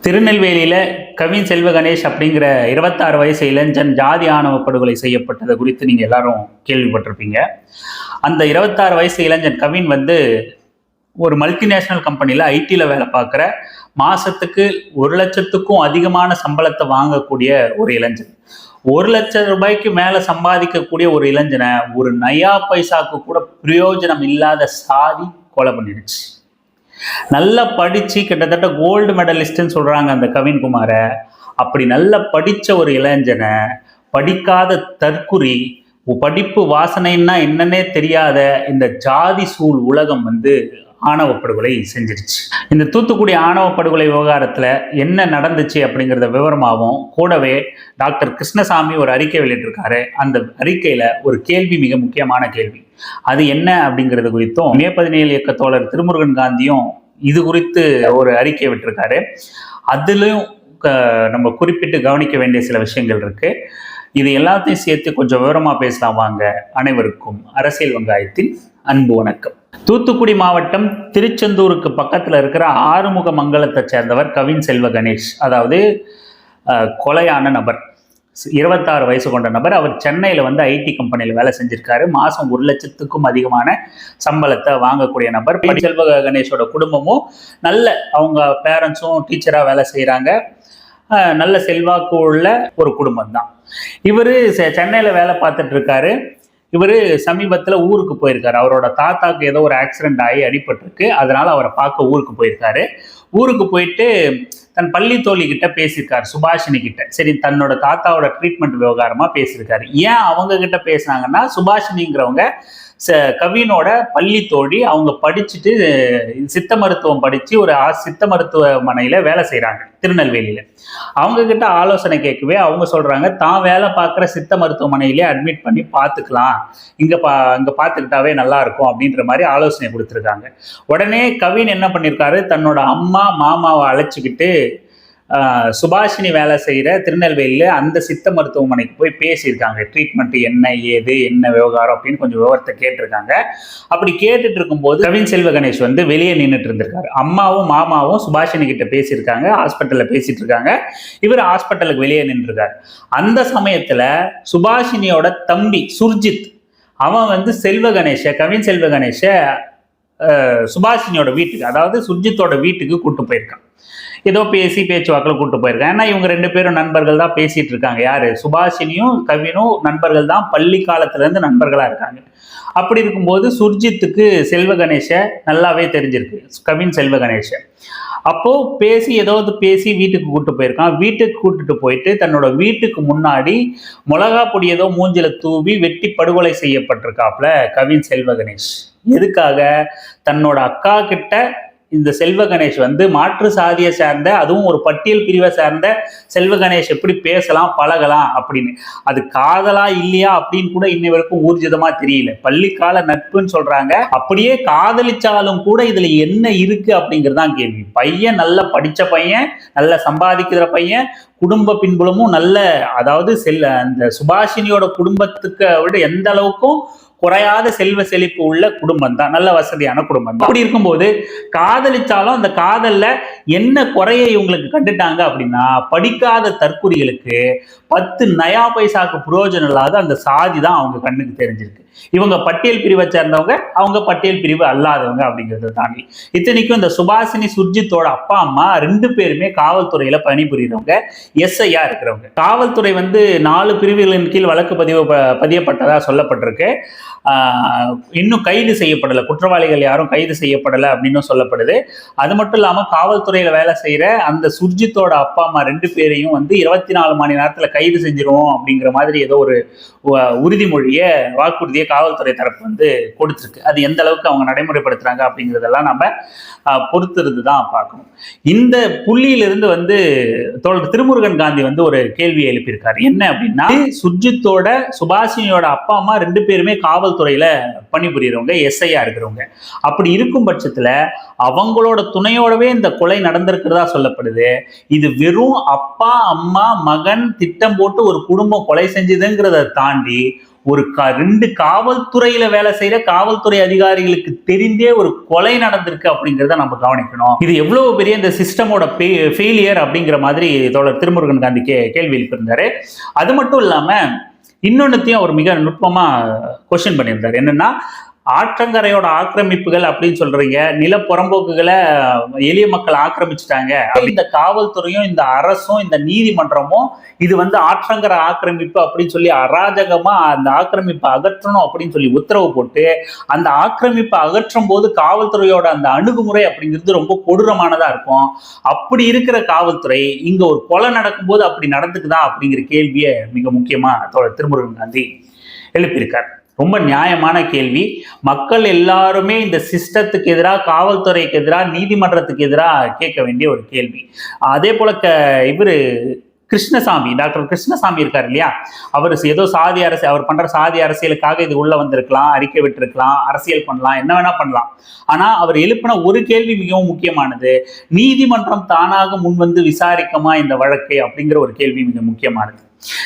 திருநெல்வேலியில் கவின் செல்வ கணேஷ் அப்படிங்கிற 26 வயசு இளைஞன் ஜாதி ஆணவ படுகொலை செய்யப்பட்டதை குறித்து நீங்கள் எல்லாரும் கேள்விப்பட்டிருப்பீங்க. அந்த 26 வயசு இளைஞன் கவின் ஒரு மல்டிநேஷனல் கம்பெனியில் ஐடியில் வேலை பார்க்குற, மாதத்துக்கு 1 லட்சத்துக்கும் அதிகமான சம்பளத்தை வாங்கக்கூடிய ஒரு இளைஞன். 1 லட்சம் ரூபாய்க்கு மேலே சம்பாதிக்கக்கூடிய ஒரு இளைஞனை ஒரு நயா பைசாக்கு கூட பிரயோஜனம் இல்லாத சாதி கொலை பண்ணிடுச்சு. நல்லா படிச்சு கிட்டத்தட்ட கோல்டு மெடலிஸ்ட்ன்னு சொல்றாங்க அந்த கவின்குமாரை. அப்படி நல்லா படிச்ச ஒரு இளைஞனை படிக்காத தற்குறி, படிப்பு வாசனைன்னா என்னன்னே தெரியாத இந்த ஜாதி சூழ் உலகம் ஆணவ படுகொலை செஞ்சிருச்சு. இந்த தூத்துக்குடி ஆணவ படுகொலை விவகாரத்துல என்ன நடந்துச்சு அப்படிங்கிறத விவரமாகவும் கூடவே டாக்டர் கிருஷ்ணசாமி ஒரு அறிக்கை வெளியிட்டிருக்காரு. அந்த அறிக்கையில ஒரு கேள்வி, மிக முக்கியமான கேள்வி, அது என்ன அப்படிங்கிறது குறித்தும் மே 17 இயக்க தோழர் திருமுருகன் காந்தியும் இது குறித்து ஒரு அறிக்கை விட்டிருக்காரு. அதுலயும் நம்ம குறிப்பிட்டு கவனிக்க வேண்டிய சில விஷயங்கள் இருக்கு. இது எல்லாத்தையும் சேர்த்து கொஞ்சம் விவரமா பேசலாம் வாங்க. அனைவருக்கும் அரசியல் வெங்காயத்தின் அன்பு வணக்கம். தூத்துக்குடி மாவட்டம் திருச்செந்தூருக்கு பக்கத்துல இருக்கிற ஆறுமுகமங்கலத்தை சேர்ந்தவர் கவின் செல்வ கணேஷ். அதாவது கொலையான நபர், 26 வயசு கொண்ட நபர். அவர் சென்னையில் ஐடி கம்பெனியில் வேலை செஞ்சிருக்காரு. மாதம் 1 லட்சத்துக்கும் அதிகமான சம்பளத்தை வாங்கக்கூடிய நபர். செல்வ கணேஷோட குடும்பமும் நல்ல, அவங்க பேரண்ட்ஸும் டீச்சராக வேலை செய்கிறாங்க. நல்ல செல்வாக்கு உள்ள ஒரு குடும்பம் தான். இவர் சென்னையில் வேலை பார்த்துட்டு இருக்காரு. இவர் சமீபத்தில் ஊருக்கு போயிருக்காரு. அவரோட தாத்தாக்கு ஏதோ ஒரு ஆக்சிடென்ட் ஆகி அடிபட்டிருக்கு. அதனால அவரை பார்க்க ஊருக்கு போயிருக்காரு. ஊருக்கு போயிட்டு தன் பள்ளி தோழி கிட்ட பேசியிருக்காரு, சுபாஷினி கிட்ட. சரி, தன்னோட தாத்தாவோட ட்ரீட்மெண்ட் விவகாரமா பேசியிருக்காரு. ஏன் அவங்க கிட்ட பேசினாங்கன்னா, சுபாஷினிங்கிறவங்க கவினோட பள்ளி தோழி. அவங்க படிச்சுட்டு சித்த மருத்துவம் படிச்சு ஒரு சித்த மருத்துவமனையில வேலை செய்யறாங்க திருநெல்வேலியில. அவங்க கிட்ட ஆலோசனை கேட்கவே அவங்க சொல்றாங்க, தான் வேலை பார்க்குற சித்த மருத்துவமனையிலே அட்மிட் பண்ணி பார்த்துக்கலாம், இங்க பார்த்துக்கிட்டாவே நல்லா இருக்கும் அப்படின்ற மாதிரி ஆலோசனை கொடுத்துருக்காங்க. உடனே கவின் என்ன பண்ணியிருக்காரு, தன்னோட அம்மா மாமாவை அழைச்சிக்கிட்டு சுபாஷினி வேலை செய்கிற திருநெல்வேலியில் அந்த சித்த மருத்துவமனைக்கு போய் பேசியிருக்காங்க. ட்ரீட்மெண்ட் என்ன ஏது என்ன விவகாரம் அப்படின்னு கொஞ்சம் விவரத்தை கேட்டிருக்காங்க. அப்படி கேட்டுட்டு இருக்கும்போது கவின் செல்வ கணேஷ் வெளியே நின்றுட்டு இருந்திருக்காரு. அம்மாவும் மாமாவும் சுபாஷினி கிட்ட பேசியிருக்காங்க, ஹாஸ்பிட்டலில் பேசிட்டு இருக்காங்க. இவர் ஹாஸ்பிட்டலுக்கு வெளியே நின்றுருக்காரு. அந்த சமயத்துல சுபாஷினியோட தம்பி சுர்ஜித், அவன் செல்வ கணேஷ, கவின் செல்வ கணேஷ சுபாஷினியோட வீட்டுக்கு, அதாவது சுர்ஜித்தோட வீட்டுக்கு கூட்டு போயிருக்கான். ஏதோ பேச்சுவாக்கில் கூட்டு போயிருக்காங்க. ஏன்னா இவங்க 2 பேரும் நண்பர்கள் தான், பேசிட்டு இருக்காங்க. யாரு, சுபாஷினியும் கவினும் நண்பர்கள் தான், பள்ளி காலத்துல இருந்து நண்பர்களா இருக்காங்க. அப்படி இருக்கும்போது சுர்ஜித்துக்கு செல்வ கணேஷ நல்லாவே தெரிஞ்சிருக்கு, கவின் செல்வ கணேஷ. அப்போ பேசி வீட்டுக்கு கூட்டு போயிருக்கான். வீட்டுக்கு கூட்டுட்டு போயிட்டு தன்னோட வீட்டுக்கு முன்னாடி மிளகா பொடி ஏதோ மூஞ்சில தூவி வெட்டி படுகொலை செய்யப்பட்டிருக்காப்ல கவின் செல்வ கணேஷ். எதுக்காக, தன்னோட அக்கா கிட்ட இந்த செல்வ கணேஷ் மாற்று சாதியை சேர்ந்த, அதுவும் ஒரு பட்டியல் பிரிவை சேர்ந்த செல்வ கணேஷ் எப்படி பேசலாம் பழகலாம் அப்படின்னு, அது காதலா இல்லையா அப்படின்னு கூட இன்னை வரைக்கும் ஊர்ஜிதமா தெரியல. பள்ளிக்கால நட்புன்னு சொல்றாங்க. அப்படியே காதலிச்சாலும் கூட இதுல என்ன இருக்கு அப்படிங்கிறதான் கேள்வி. பையன் நல்ல படிச்ச பையன், நல்ல சம்பாதிக்கிற பையன், குடும்ப பின்புலமும் நல்ல, அதாவது அந்த சுபாஷினியோட குடும்பத்துக்கு விட எந்த அளவுக்கும் குறையாத செல்வ செழிப்பு உள்ள குடும்பம் தான், நல்ல வசதியான குடும்பம் தான். அப்படி இருக்கும்போது காதலிச்சாலும் அந்த காதல்ல என்ன குறையை இவங்களுக்கு கண்டுட்டாங்க அப்படின்னா, படிக்காத தற்குறிகளுக்கு 10 நயா பைசாக்கு பிரயோஜனம் இல்லாத அந்த சாதி தான் அவங்க கண்ணுக்கு தெரிஞ்சிருக்கு. இவங்க பட்டியல் பிரிவை சேர்ந்தவங்க, அவங்க பட்டியல் பிரிவு அல்லாதவங்க அப்படிங்கிறத தாண்டி. இத்தனைக்கும் இந்த சுபாஷினி சுர்ஜித்தோட அப்பா அம்மா 2 பேருமே காவல்துறையில பணிபுரிகிறவங்க, எஸ்ஐயா இருக்கிறவங்க. காவல்துறை 4 பிரிவுகளின் கீழ் வழக்கு பதியப்பட்டதா சொல்லப்பட்டிருக்கு. இன்னும் கைது செய்யப்படலை, குற்றவாளிகள் யாரும் கைது செய்யப்படலை அப்படின்னு சொல்லப்படுது. அது மட்டும் இல்லாம காவல்துறையில வேலை செய்யற அந்த சுர்ஜித்தோட அப்பா அம்மா 2 பேரையும் 24 மணி நேரத்துல கைது செஞ்சிருவோம் அப்படிங்கிற மாதிரி ஏதோ ஒரு உறுதிமொழியை, வாக்குறுதியை காவல்துறை தரப்பு கொடுத்துருக்கு. அது எந்த அளவுக்கு அவங்க நடைமுறைப்படுத்துறாங்க அப்படிங்கிறதெல்லாம் நம்ம பொறுத்திருந்து தான் பார்க்கணும். இந்த புள்ளியிலிருந்து தோழர் திருமுருகன் காந்தி ஒரு கேள்வியை எழுப்பியிருக்காரு. என்ன அப்படின்னா, சுர்ஜித்தோட சுபாஷினியோட அப்பா அம்மா 2 பேருமே காவல்துறையில பணிபுரியறவங்க, எஸ்ஐயா இருக்கிறவங்க. அப்படி இருக்கும் பட்சத்துல அவங்களோட துணையோடவே இந்த கொலை நடந்திருக்கிறதா சொல்லப்படுது. இது வெறும் அப்பா அம்மா மகன் திட்டம் போட்டு ஒரு குடும்பம் கொலை செஞ்சதுங்கிறத தாண்டி ஒரு 2 காவல்துறையில வேலை செய்யற காவல்துறை அதிகாரிகளுக்கு தெரிந்தே ஒரு கொலை நடந்திருக்கு அப்படிங்கிறத நம்ம கவனிக்கணும். இது எவ்வளவு பெரிய இந்த சிஸ்டமோட ஃபெயிலியர் அப்படிங்கிற மாதிரி தோழர் திருமுருகன் காந்தி கேள்வி எழுப்பியிருந்தாரு. அது மட்டும் இல்லாம இன்னொன்னுத்தையும் அவர் மிக நுட்பமா கொஸ்டின் பண்ணியிருந்தார். என்னன்னா, ஆற்றங்கரையோட ஆக்கிரமிப்புகள் அப்படின்னு சொல்றீங்க, நில புறம்போக்குகளை எளிய மக்கள் ஆக்கிரமிச்சுட்டாங்க. இந்த காவல்துறையும் இந்த அரசும் இந்த நீதிமன்றமும் இது ஆற்றங்கரை ஆக்கிரமிப்பு அப்படின்னு சொல்லி அராஜகமா அந்த ஆக்கிரமிப்பை அகற்றணும் அப்படின்னு சொல்லி உத்தரவு போட்டு அந்த ஆக்கிரமிப்பை அகற்றும் போது காவல்துறையோட அந்த அணுகுமுறை அப்படிங்கிறது ரொம்ப கொடூரமானதா இருக்கும். அப்படி இருக்கிற காவல்துறை இங்க ஒரு கொலை நடக்கும்போது அப்படி நடந்துக்குதா அப்படிங்கிற கேள்வியை மிக முக்கியமா திருமுருகன் காந்தி எழுப்பியிருக்கார். ரொம்ப நியாயமான கேள்வி. மக்கள் எல்லாருமே இந்த சிஸ்டத்துக்கு எதிராக, காவல்துறைக்கு எதிராக, நீதிமன்றத்துக்கு எதிராக கேட்க வேண்டிய ஒரு கேள்வி. அதே போல இவரு கிருஷ்ணசாமி, டாக்டர் கிருஷ்ணசாமி இருக்காரு இல்லையா, அவர் ஏதோ சாதி அரசியல், அவர் பண்ற சாதி அரசியலுக்காக இது உள்ள வந்திருக்கலாம், அறிக்கை விட்டுருக்கலாம், அரசியல் பண்ணலாம், என்ன வேணா பண்ணலாம். ஆனா அவர் எழுப்பின ஒரு கேள்வி மிகவும் முக்கியமானது. நீதிமன்றம் தானாக முன்வந்து விசாரிக்குமா இந்த வழக்கை அப்படிங்கிற ஒரு கேள்வி மிக முக்கியமானது.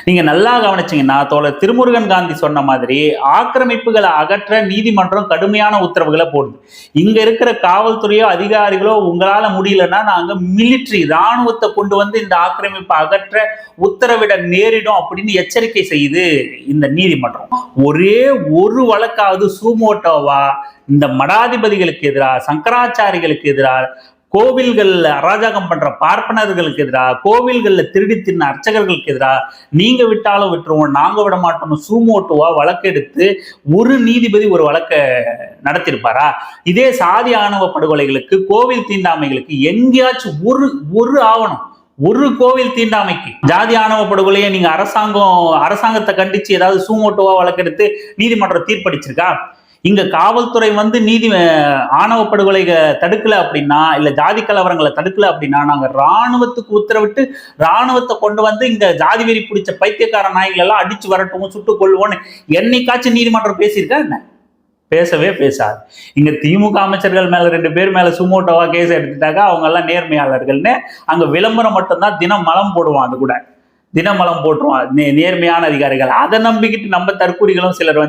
நீங்க நல்லா கவனிச்சீங்கன்னா, தோழர் திருமுருகன் காந்தி சொன்ன மாதிரி ஆக்கிரமிப்புகளை அகற்ற நீதிமன்றம் கடுமையான உத்தரவுகளை போடுது. இங்க இருக்கிற காவல்துறையோ அதிகாரிகளோ உங்களால முடியலன்னா நாங்க மிலிட்டரி ராணுவத்தை கொண்டு வந்து இந்த ஆக்கிரமிப்பை அகற்ற உத்தரவிட நேரிடும் அப்படின்னு எச்சரிக்கை செய்யுது இந்த நீதிமன்றம். ஒரே ஒரு வழக்காவது சூமோட்டோவா இந்த மடாதிபதிகளுக்கு எதிராக, சங்கராச்சாரிகளுக்கு எதிராக, கோவில்கள்ல அராஜகம் பண்ற பார்ப்பனர்களுக்கு எதிராக, கோவில்கள்ல திருடி தின்ன அர்ச்சகர்களுக்கு எதிராக நீங்க விட்டாலும் விட்டுருவோம், நாங்க விட மாட்டோம் சூமோட்டோவா வழக்கெடுத்து ஒரு நீதிபதி ஒரு வழக்கை நடத்திருப்பாரா? இதே சாதி ஆணவ படுகொலைகளுக்கு, கோவில் தீண்டாமைகளுக்கு எங்கேயாச்சும் ஒரு ஆவணம், ஒரு கோவில் தீண்டாமைக்கு, ஜாதி ஆணவ படுகொலையை நீங்க அரசாங்கத்தை கண்டிச்சு ஏதாவது சூமோட்டோவா வழக்கெடுத்து நீதிமன்றம் தீர்ப்பளிச்சிருக்கா? இங்க காவல்துறை நீதி ஆணவ படுகொலை தடுக்கல அப்படின்னா, இல்ல ஜாதி கலவரங்களை தடுக்கல அப்படின்னா, நாங்க ராணுவத்துக்கு உத்தரவிட்டு ராணுவத்தை கொண்டு வந்து இங்க ஜாதி வெறி பிடிச்ச பைத்தியக்கார நாய்கள் எல்லாம் அடிச்சு வரட்டும், சுட்டுக் கொள்வோன்னு என்னைக்காச்சும் நீதிமன்றம் பேசியிருக்கா என்ன? பேசவே பேசாது. இங்க திமுக அமைச்சர்கள் மேல 2 பேர் மேல சுமோட்டோவா கேஸ் எடுத்துட்டாங்க, அவங்க எல்லாம் நேர்மையாளர்கள்னு அங்க விளம்பரம் மட்டும்தான், தினம் மலம் போடுவான், அது கூட தினமலம் போட்டுருவான் நேர்மையான அதிகாரிகள். அதை நம்பிக்கிட்டு நம்ம தற்கூரிகளும் சிலர்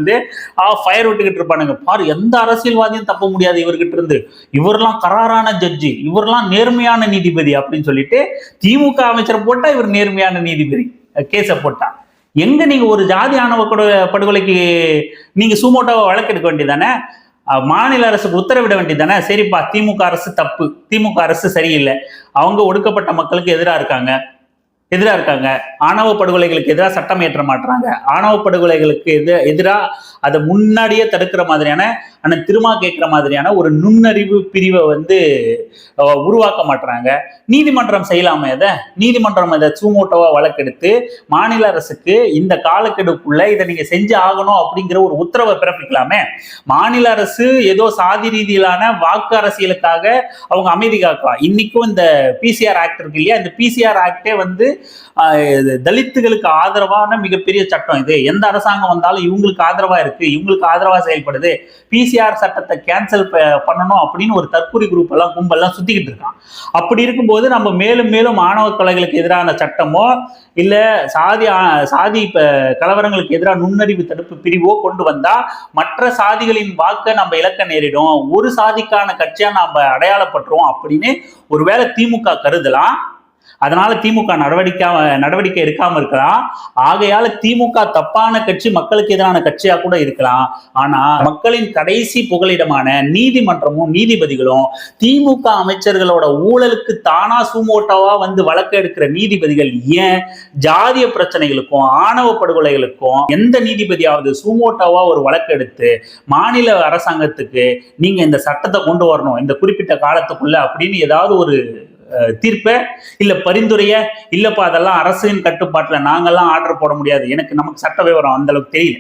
ஃபயர் விட்டுக்கிட்டு இருப்பானுங்க. பாரு, எந்த அரசியல்வாதியும் தப்ப முடியாது இவர்கிட்ட இருந்து, இவரெல்லாம் கராரான ஜட்ஜி, இவரெல்லாம் நேர்மையான நீதிபதி அப்படின்னு சொல்லிட்டு திமுக அமைச்சரை போட்டா இவர் நேர்மையான நீதிபதி கேஸை போட்டா. எங்க நீங்க ஒரு ஜாதி ஆணவ படுகொலைக்கு நீங்க சுமோட்டோவை வழக்கெடுக்க வேண்டியதானே? மாநில அரசுக்கு உத்தரவிட வேண்டியதானே? சரிப்பா, திமுக அரசு தப்பு, திமுக அரசு சரியில்லை, அவங்க ஒடுக்கப்பட்ட மக்களுக்கு எதிராக இருக்காங்க, ஆணவ படுகொலைகளுக்கு எதிராக சட்டம் ஏற்ற மாட்டாங்க, ஆணவ படுகொலைகளுக்கு எதிராக அதை முன்னாடியே தடுக்கிற மாதிரியான, ஆனால் திரும்ப கேட்கிற மாதிரியான ஒரு நுண்ணறிவு பிரிவை உருவாக்க மாட்டாங்க. நீதிமன்றம் செய்யலாமே, நீதிமன்றம் அதை சூமோட்டோவா வழக்கெடுத்து மாநில அரசுக்கு இந்த காலக்கெடுக்குள்ள இதை நீங்க செஞ்சு ஆகணும் அப்படிங்கிற ஒரு உத்தரவை பிறப்பிக்கலாமே. மாநில அரசு ஏதோ சாதி ரீதியிலான வாக்கு அரசியலுக்காக அவங்க அமைதி காக்கலாம். இன்னைக்கும் இந்த பிசிஆர் ஆக்ட் இருக்கு இல்லையா, இந்த பிசிஆர் ஆக்டே தலித்துகளுக்கு ஆதரவான மிகப்பெரிய சட்டம். இது எந்த அரசாங்கம் வந்தாலும் இவங்களுக்கு ஆதரவா இருக்கு, இவங்களுக்கு ஆதரவா செயல்படுது, பிசிஆர் சட்டத்தை கேன்சல் பண்ணணும் அப்படின்னு ஒரு தற்கொலை குரூப் எல்லாம் கும்பெல்லாம் சுத்திக்கிட்டு இருக்கான். அப்படி இருக்கும்போது நம்ம மேலும் மேலும் ஆணவ கொலைகளுக்கு எதிரான சட்டமோ இல்ல சாதி கலவரங்களுக்கு எதிராக நுண்ணறிவு தடுப்பு பிரிவோ கொண்டு வந்தா மற்ற சாதிகளின் வாக்கை நம்ம இழக்க நேரிடும், ஒரு சாதிக்கான கட்சியா நம்ம அடையாளப்பட்டுருவோம் அப்படின்னு ஒருவேளை திமுக கருதலாம். அதனால திமுக நடவடிக்கை எடுக்காம இருக்கலாம். ஆகையால திமுக தப்பான கட்சி, மக்களுக்கு எதிரான கட்சியா கூட இருக்கலாம். ஆனா மக்களின் கடைசி புகலிடமான நீதிமன்றமும் நீதிபதிகளும் திமுக அமைச்சர்களோட ஊழலுக்கு தானா சூமோட்டோவா வழக்கு எடுக்கிற நீதிபதிகள் ஏன் ஜாதிய பிரச்சனைகளுக்கும் ஆணவ படுகொலைகளுக்கும் எந்த நீதிபதியாவது சூமோட்டோவா ஒரு வழக்கு எடுத்து மாநில அரசாங்கத்துக்கு நீங்க இந்த சட்டத்தை கொண்டு வரணும் இந்த குறிப்பிட்ட காலத்துக்குள்ள அப்படின்னு ஏதாவது ஒரு தீர்ப்பை இல்ல பரிந்துரைய, இல்லப்பா அதெல்லாம் அரசின் கட்டுப்பாட்டுல நாங்கெல்லாம் ஆர்டர் போட முடியாது, நமக்கு சட்ட விவரம் அந்த அளவுக்கு தெரியல,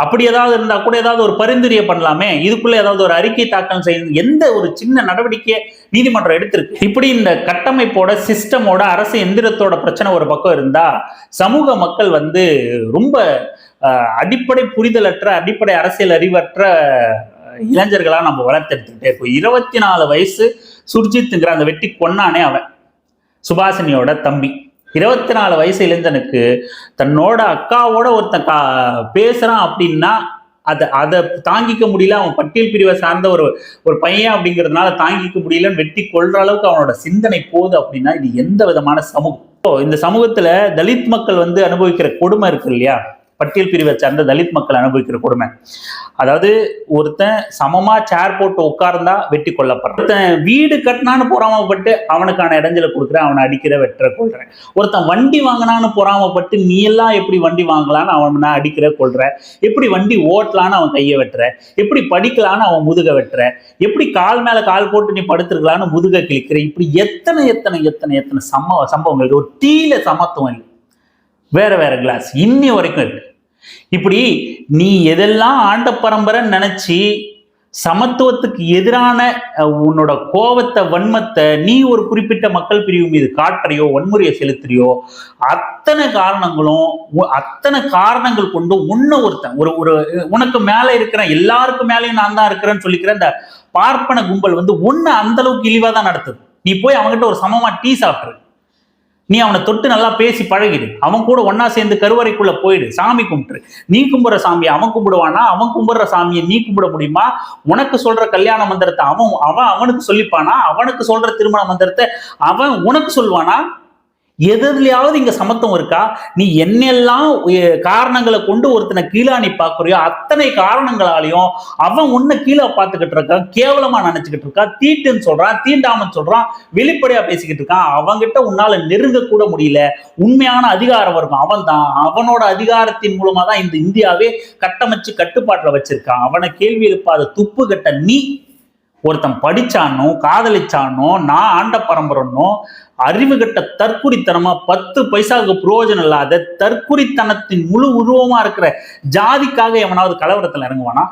அப்படி ஏதாவது இருந்தா கூட ஏதாவது ஒரு பரிந்துரையை பண்ணலாமே, இதுக்குள்ள ஏதாவது ஒரு அறிக்கை தாக்கல் செய்ய எந்த ஒரு சின்ன நடவடிக்கையை நீதிமன்றம் எடுத்திருக்கு? இப்படி இந்த கட்டமைப்போட சிஸ்டமோட அரசு எந்திரத்தோட பிரச்சனை ஒரு பக்கம் இருந்தா, சமூக மக்கள் ரொம்ப அடிப்படை புரிதலற்ற, அடிப்படை அரசியல் அறிவற்ற இளைஞர்களா நம்ம வளர்த்தெடுத்துக்கிட்டே இருக்கோம். 24 வயசு சுர்ஜித்ங்கிற அந்த வெட்டி கொன்னானே அவன், சுபாஷினியோட தம்பி, 24 வயசு இளைஞனுக்கு தன்னோட அக்காவோட ஒருத்தன் பேசுறான் அப்படின்னா அதை தாங்கிக்க முடியல. அவன் பட்டியல் பிரிவை சார்ந்த ஒரு பையன் அப்படிங்கிறதுனால தாங்கிக்க முடியலன்னு வெட்டி கொள்ற அளவுக்கு அவனோட சிந்தனை போகுது அப்படின்னா இது எந்த விதமான சமூகம்? இந்த சமூகத்துல தலித் மக்கள் அனுபவிக்கிற கொடுமை இருக்கு இல்லையா, பட்டியல் பிரிவை சார்ந்த தலித் மக்கள் அனுபவிக்கிற கொடுமை. அதாவது ஒருத்தன் சமமா சேர் போட்டு உட்கார்ந்தா வெட்டி கொல்லப்படுற, ஒருத்தன் வீடு கட்டினான்னு பொறாமப்பட்டு அவனுக்கான இடைஞ்சலை கொடுக்குறேன், அவனை அடிக்கிற வெட்டுற கொள்றேன். ஒருத்தன் வண்டி வாங்கினான்னு பொறாமப்பட்டு நீ எல்லாம் எப்படி வண்டி வாங்கலான்னு அவனை அடிக்கிற கொள்ற, எப்படி வண்டி ஓட்டலான்னு அவன் கையை வெட்டுற, எப்படி படிக்கலான்னு அவன் முதுக வெட்டுற, எப்படி கால் மேல கால் போட்டு நீ படுத்துருக்கலான்னு முதுக கிழிக்கிற. இப்படி எத்தனை எத்தனை எத்தனை எத்தனை சம்பவங்கள். ஒரு டீல சமத்துவம் இல்லை, வேற வேற கிளாஸ் இன்னி வரைக்கும் இருக்கு. இப்படி நீ எதெல்லாம் ஆண்ட பரம்பரைன்னு நினைச்சு சமத்துவத்துக்கு எதிரான உன்னோட கோபத்தை வன்மத்தை நீ ஒரு குறிப்பிட்ட மக்கள் பிரிவு மீது காட்டுறியோ வன்முறையை செலுத்துறியோ அத்தனை காரணங்கள் கொண்டு ஒருத்தன் ஒரு உனக்கு மேல இருக்கிற எல்லாருக்கும் மேலேயும் நான் தான் இருக்கிறேன்னு சொல்லிக்கிற இந்த பார்ப்பன கும்பல் ஒன்னு அந்த அளவுக்கு இழிவா தான் நடத்துது. நீ போய் அவங்ககிட்ட ஒரு சமமா டீ சாப்பிட்ரு, நீ அவனை தொட்டு நல்லா பேசி பழகிடு, அவன் கூட ஒன்னா சேர்ந்து கருவறைக்குள்ள போயிடு, சாமி கும்பிட்டுரு. நீ கும்பிடுற சாமியை அவன் கும்பிடுவானா, அவன் கும்பிடுற சாமியை நீ கும்பிட முடியுமா? உனக்கு சொல்ற கல்யாண மந்திரத்தை அவனுக்கு சொல்லிப்பானா, அவனுக்கு சொல்ற திருமண மந்திரத்தை அவன் உனக்கு சொல்லுவானா? எதுலையாவது இங்க சமத்துவம் இருக்கா? நீ என்னெல்லாம் காரணங்களை கொண்டு ஒருத்தனை கீழே நீ பாக்குறியோ அத்தனை காரணங்களாலையும் அவன் உன்னை கீழே பார்த்துக்கிட்டு இருக்கான், கேவலமா நினைச்சுக்கிட்டு இருக்கான், தீட்டுன்னு சொல்றான், தீண்டாமன்னு சொல்றான், வெளிப்படையா பேசிக்கிட்டு இருக்கான். அவன்கிட்ட உன்னால நெருங்க கூட முடியல. உண்மையான அதிகாரம் இருக்கும் அவன் தான். அவனோட அதிகாரத்தின் மூலமா தான் இந்த இந்தியாவே கட்டமைச்சு கட்டுப்பாட்டுல வச்சிருக்கான். அவனை கேள்வி எழுப்பாத துப்பு கட்ட நீ ஒருத்தன் படிச்சானோ காதலிச்சானோ நான் ஆண்ட பரம்பரனோ அறிவு கட்ட தற்குறித்தனமா 10 பைசாவுக்கு பிரயோஜனம் இல்லாத தற்குறித்தனத்தின் முழு உருவமா இருக்கிற ஜாதிக்காக எவனாவது கலவரத்தில் இறங்குவானா?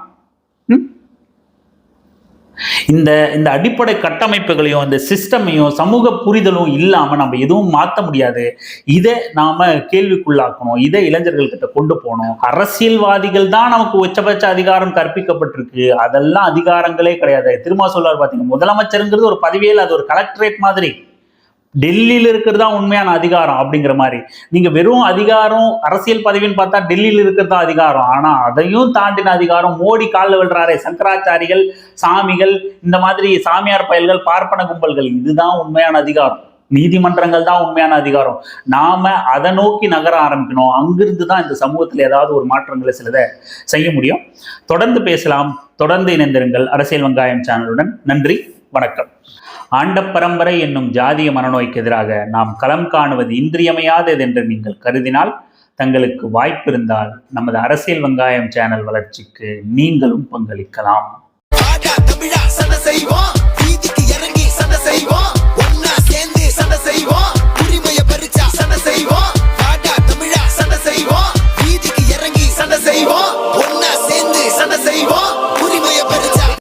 இந்த அடிப்படை கட்டமைப்புகளையும் இந்த சிஸ்டமையும் சமூக புரிதலும் இல்லாம நம்ம எதுவும் மாற்ற முடியாது. இதை நாம கேள்விக்குள்ளாக்கணும், இதை இளைஞர்கள் கிட்ட கொண்டு போகணும். அரசியல்வாதிகள் தான் நமக்கு உச்சபட்ச அதிகாரம் கற்பிக்கப்பட்டிருக்கு, அதெல்லாம் அதிகாரங்களே கிடையாது. திரும்ப சொல்றாரு பாத்தீங்க, முதலமைச்சருங்கிறது ஒரு பதவியில் அது ஒரு கலெக்டரேட் மாதிரி, டெல்லியில இருக்கிறது தான் உண்மையான அதிகாரம் அப்படிங்கிற மாதிரி. நீங்க வெறும் அதிகாரம் அரசியல் பதவின்னு பார்த்தா டெல்லியில இருக்கிறதா அதிகாரம். ஆனா அதையும் தாண்டின அதிகாரம் மோடி காலில் விழுறாரே சங்கராச்சாரிகள், சாமிகள், இந்த மாதிரி சாமியார் பயல்கள், பார்ப்பன கும்பல்கள், இதுதான் உண்மையான அதிகாரம். நீதிமன்றங்கள் தான் உண்மையான அதிகாரம். நாம அதை நோக்கி நகர ஆரம்பிக்கணும். அங்கிருந்து தான் இந்த சமூகத்தில் ஏதாவது ஒரு மாற்றங்களை சிலதை செய்ய முடியும். தொடர்ந்து பேசலாம், தொடர்ந்து இணைந்திருங்கள் அரசியல் வெங்காயம் சேனலுடன். நன்றி, வணக்கம். ஆண்ட பரம்பரை என்னும் ஜாதிய மனநோய்க்கு எதிராக நாம் களம் காணுவது இன்றியமையாதது என்று நீங்கள் கருதினால், தங்களுக்கு வாய்ப்பு இருந்தால் நமது அரசியல் வெங்காயம் சேனல் வளர்ச்சிக்கு நீங்களும் பங்களிக்கலாம்.